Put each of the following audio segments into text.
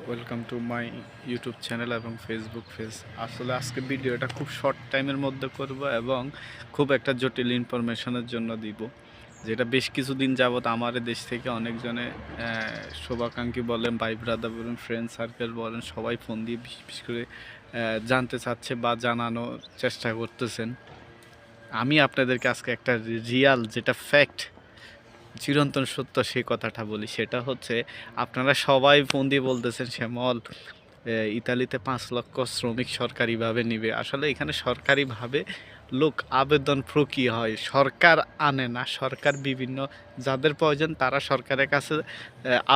Welcome to my YouTube channel এবং Facebook page. আসলে আজকে ভিডিওটা খুব শর্ট টাইমের মধ্যে করব এবং খুব একটা জটিল ইনফরমেশনের জন্য দিব, যেটা বেশ কিছুদিন যাবৎ আমার দেশ থেকে অনেকজনে শুভাকাঙ্ক্ষী বলেন, ভাই ব্রাদার বলেন, ফ্রেন্ড সার্কেল বলেন, সবাই ফোন দিয়ে বিশেষ করে জানতে চাচ্ছে বা জানানোর চেষ্টা করতেছেন। আমি আপনাদেরকে আজকে একটা রিয়াল, যেটা ফ্যাক্ট, চিরন্তন সত্য সেই কথাটা বলি। সেটা হচ্ছে, আপনারা সবাই ফোন দিয়ে বলতেছেন শ্যামল, ইতালিতে 5 লক্ষ শ্রমিক সরকারিভাবে নিবে। আসলে এখানে সরকারিভাবে লোক আবেদন প্রক্রিয়া হয়, সরকার আনে না। সরকার বিভিন্ন যাদের প্রয়োজন তারা সরকারের কাছে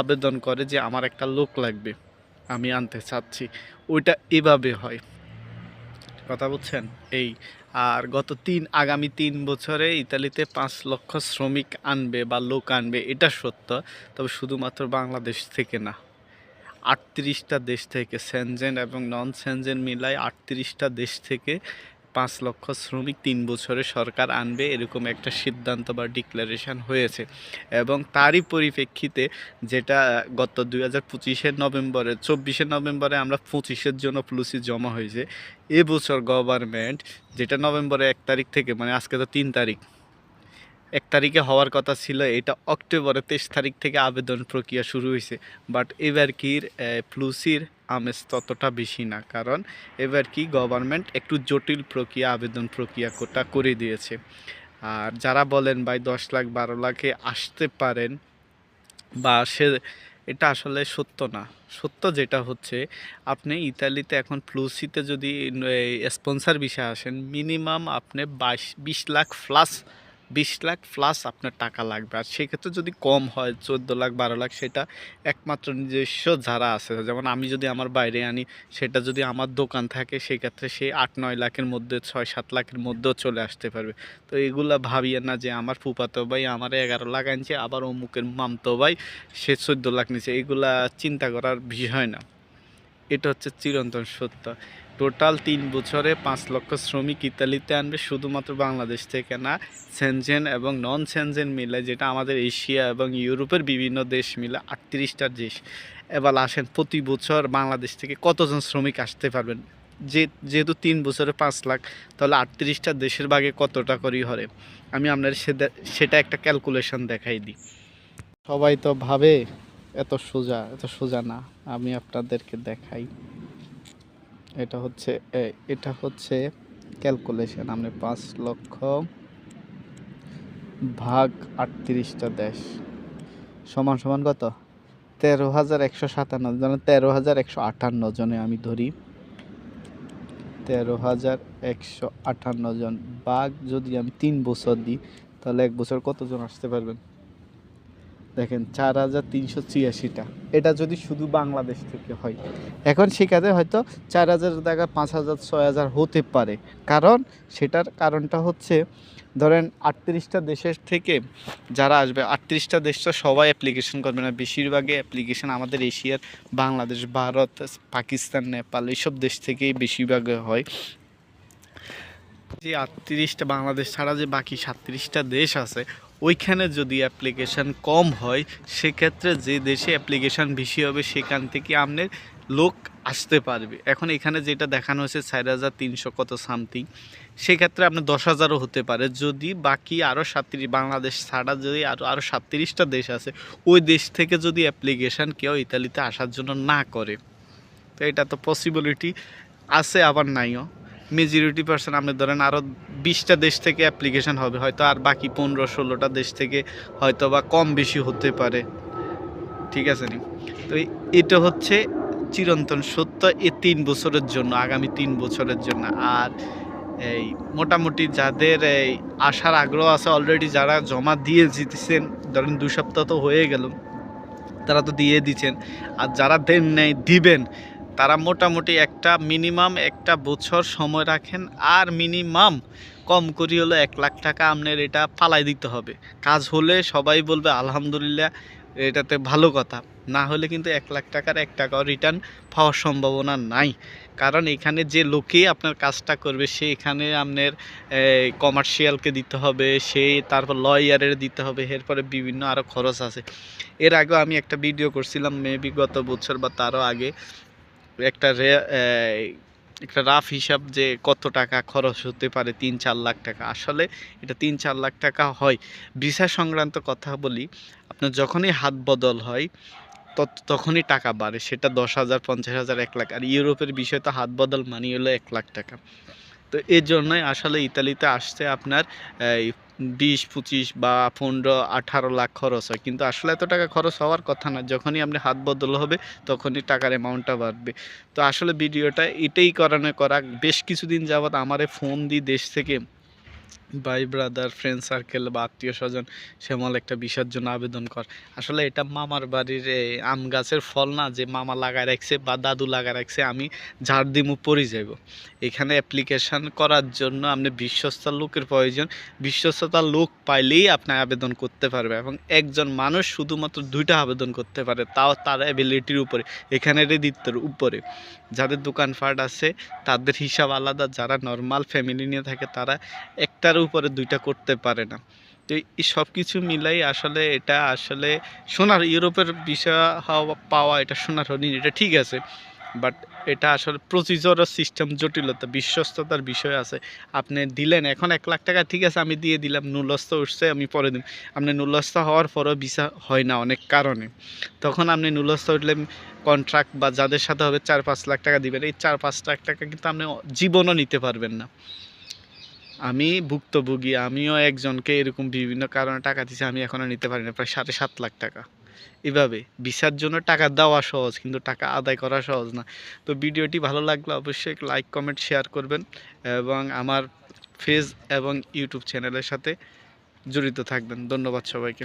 আবেদন করে যে আমার একটা লোক লাগবে, আমি আনতে চাচ্ছি। ওইটা এভাবে হয়, কথা বুঝছেন? এই আর আগামী 3 বছরে ইতালিতে 5 লক্ষ শ্রমিক আনবে বা লোক আনবে, এটা সত্য। তবে শুধুমাত্র বাংলাদেশ থেকে না, 38টা দেশ থেকে, সেনজেন এবং নন সেনজেন মিলায় 38টা দেশ থেকে 5 লক্ষ শ্রমিক 3 বছরে সরকার আনবে, এরকম একটা সিদ্ধান্ত বা ডিক্লারেশন হয়েছে। এবং তারই পরিপ্রেক্ষিতে যেটা গত 24শে নভেম্বরে আমরা 25-এর জন্য প্লুসি জমা হয়েছে। এবছর গভর্নমেন্ট, যেটা নভেম্বরের 1 তারিখ থেকে, মানে আজকে তো 3 তারিখ, 1 তারিখে হওয়ার কথা ছিল, এটা অক্টোবরের 23 তারিখ থেকে আবেদন প্রক্রিয়া শুরু হয়েছে। বাট এবার কি প্লুসির আমেজ ততটা বেশি না, কারণ এবার কি গভর্নমেন্ট একটু জটিল প্রক্রিয়া, আবেদন প্রক্রিয়াটা করে দিয়েছে। আর যারা বলেন ভাই 10 লাখ 12 লাখে আসতে পারেন বা এটা আসলে সত্য না। সত্য যেটা হচ্ছে, আপনি ইতালিতে এখন প্লুসিতে যদি স্পন্সর বিষয়ে আসেন, মিনিমাম আপনি 20 লাখ প্লাস, 20 লাখ প্লাস আপনার টাকা লাগবে। আর সেক্ষেত্রে যদি কম হয় 14 লাখ 12 লাখ, সেটা একমাত্র নিজস্ব যারা আছে, যেমন আমি যদি আমার বাইরে আনি, সেটা যদি আমার দোকান থাকে, সেক্ষেত্রে সেই 8-9 লাখের মধ্যে, 6-7 লাখের মধ্যেও চলে আসতে পারবে। তো এগুলা ভাবিয়ে না যে আমার ফুফাতো ভাই আমার 11 লাখ আনছে, আবার অমুকের মামতো ভাই সে 14 লাখ নিছে, এগুলা চিন্তা করার বিষয় না। এটা হচ্ছে চিরন্তন সত্য। টোটাল 3 বছরে 5 লক্ষ শ্রমিক ইতালিতে আনবে, শুধুমাত্র বাংলাদেশ থেকে না, সেনজেন এবং নন সেনজেন মিলে, যেটা আমাদের এশিয়া এবং ইউরোপের বিভিন্ন দেশ মিলে 38টা দেশ। এবার আসেন, প্রতি বছর বাংলাদেশ থেকে কতজন শ্রমিক আসতে পারবেন? যেহেতু 3 বছরে 5 লাখ, তাহলে 38টা দেশের ভাগে কতটা করেই হবে? আমি আপনার সেটা একটা ক্যালকুলেশন দেখাই দিই। সবাই তো ভাবে এত সোজা, এত সোজা না। আমি আপনাদেরকে দেখাই। এটা হচ্ছে ক্যালকুলেশন। আপনি 5 লক্ষ ভাগ 38টা দেশ সমান সমান কত? 13,157 জন, 13,158 জনে আমি ধরি। 13,158 জন ভাগ যদি আমি 3 বছর দিই, তাহলে 1 বছর কতজন আসতে পারবেন? দেখেন, 4,386টা। এটা যদি শুধু বাংলাদেশ থেকে হয়, এখন সেখানে হয়তো 4,000 টাকা, 5,000, 6,000 হতে পারে। সেটার কারণটা হচ্ছে, ধরেন 38টা দেশের থেকে যারা আসবে, 38টা দেশ তো সবাই অ্যাপ্লিকেশন করবে না, বেশিরভাগই অ্যাপ্লিকেশন আমাদের এশিয়ার, বাংলাদেশ, ভারত, পাকিস্তান, নেপাল, এইসব দেশ থেকেই বেশিরভাগ হয়। যে 38টা বাংলাদেশ ছাড়া যে বাকি 37টা দেশ আছে, ওইখানে যদি অ্যাপ্লিকেশান কম হয়, সেক্ষেত্রে যে দেশে অ্যাপ্লিকেশান বেশি হবে সেখান থেকে আপনার লোক আসতে পারবে। এখন এখানে যেটা দেখানো হয়েছে 4,300 কত সামথিং, সেক্ষেত্রে আপনার 10,000ও হতে পারে, যদি বাকি আরও 37, বাংলাদেশ ছাড়া যদি আরও 37টা দেশ আছে, ওই দেশ থেকে যদি অ্যাপ্লিকেশান কেউ ইতালিতে আসার জন্য না করে। তো এটা তো পসিবিলিটি আছে, আবার নাইও। মেজরিটি পার্সেন্ট আপনি ধরেন আরও 20টা দেশ থেকে অ্যাপ্লিকেশান হবে, হয়তো আর বাকি 15-16টা দেশ থেকে হয়তো বা কম বেশি হতে পারে। ঠিক আছে নি? তো এটা হচ্ছে চিরন্তন সত্য, এই 3 বছরের জন্য, আগামী 3 বছরের জন্য। আর এই মোটামুটি যাদের এই আসার আগ্রহ আছে, অলরেডি যারা জমা দিয়ে দিতেছেন, ধরেন 2 সপ্তাহ তো হয়ে গেল, তারা তো দিয়ে দিচ্ছেন। আর যারা দেন নেই, দিবেন, তারা মোটামুটি মিনিমাম একটা বছর সময় রাখেন। আর মিনিমাম কম করি হলো 1 লাখ টাকা আপনার এটা ফালাই দিতে হবে। কাজ হলে সবাই বলবে আলহামদুলিল্লাহ, এটাতে ভালো কথা। না হলে কিন্তু 1 লাখ টাকার 1 টাকাও রিটার্ন পাওয়ার সম্ভাবনা নাই। কারণ এখানে যে লোকেই আপনার কাজটা করবে, সে এখানে আপনার কমার্শিয়ালকে দিতে হবে, তারপর লয়ারের দিতে হবে, এরপরে বিভিন্ন আরও খরচ আছে। এর আগেও আমি একটা ভিডিও করছিলাম মেবি গত বছর বা তারও আগে, একটা একটা রাফ হিসাব যে কত টাকা খরচ হতে পারে ৩-৪ লাখ টাকা। আসলে এটা ৩-৪ লাখ টাকা হয়। ভিসা সংক্রান্ত কথা বলি, আপনার যখনই হাত বদল হয় তখনই টাকা বাড়ে, সেটা ১০,০০০, ৫০,০০০, ১ লাখ। আর ইউরোপের বিষয় তো হাত বদল মানি হলো ১ লাখ টাকা। তো এর জন্যই আসলে ইতালিতে আসতে আপনার এই ২০-২৫ বা ১৫-১৮ লাখ খরচ হয়, কিন্তু আসলে এত টাকা খরচ হওয়ার কথা না। যখনই আপনি হাত বদল হবে তখনই টাকার অ্যামাউন্টটা বাড়বে। তো আসলে ভিডিওটা এটাই করা বেশ কিছুদিন যাবৎ আমারে ফোন দিয়ে দেশ থেকে ভাই ব্রাদার ফ্রেন্ড সার্কেল বা আত্মীয় স্বজন শ্যামল একটা বিষয়ের জন্য আবেদন কর। আসলে এটা মামার বাড়ির আম গাছের ফল না যে মামা লাগায় রাখছে বা দাদু লাগায় রাখছে, আমি ঝাড় দিমু পড়ে যাব। এখানে অ্যাপ্লিকেশন করার জন্য আপনি বিশ্বস্ত লোকের প্রয়োজন। বিশ্বস্ততার লোক পাইলেই আপনি আবেদন করতে পারবে, এবং একজন মানুষ শুধুমাত্র 2টা আবেদন করতে পারে, তাও তার অ্যাবিলিটির উপরে, এখানে রেদিত্বের উপরে। যাদের দোকানপাট আছে তাদের হিসাব আলাদা, যারা নর্মাল ফ্যামিলি নিয়ে থাকে তারা একটার উপরে 2টা করতে পারে না। তো এই সব কিছু মিলাই আসলে এটা আসলে সোনার ইউরোপের ভিসা পাওয়া এটা সোনার হরিণ, এটা ঠিক আছে, বাট এটা আসলে প্রসিজার ও সিস্টেম জটিলতা, বিশ্বস্ততার বিষয় আছে। আপনি দিলেন এখন ১ লাখ টাকা, ঠিক আছে আমি দিয়ে দিলাম, নুলস্থ উঠছে আমি পরে দিন। আপনি নুলস্থ হওয়ার পরও ভিসা হয় না অনেক কারণে, তখন আপনি নুলস্থ উঠলে কন্ট্রাক্ট বা যাদের সাথে হবে ৪-৫ লাখ টাকা দিবেন। এই ৪-৫ লাখ টাকা কিন্তু আপনি জীবনও নিতে পারবেন না। আমি ভুক্তভোগী, আমিও একজনকে এরকম বিভিন্ন কারণে টাকা দিয়েছি, আমি এখনও নিতে পারি না, প্রায় ৭.৫ লাখ টাকা। এভাবে ভিসার জন্য টাকা দেওয়া সহজ, কিন্তু টাকা আদায় করা সহজ না। তো ভিডিওটি ভালো লাগলে অবশ্যই লাইক কমেন্ট শেয়ার করবেন, এবং আমার ফেস এবং ইউটিউব চ্যানেলের সাথে জড়িত থাকবেন। ধন্যবাদ সবাইকে।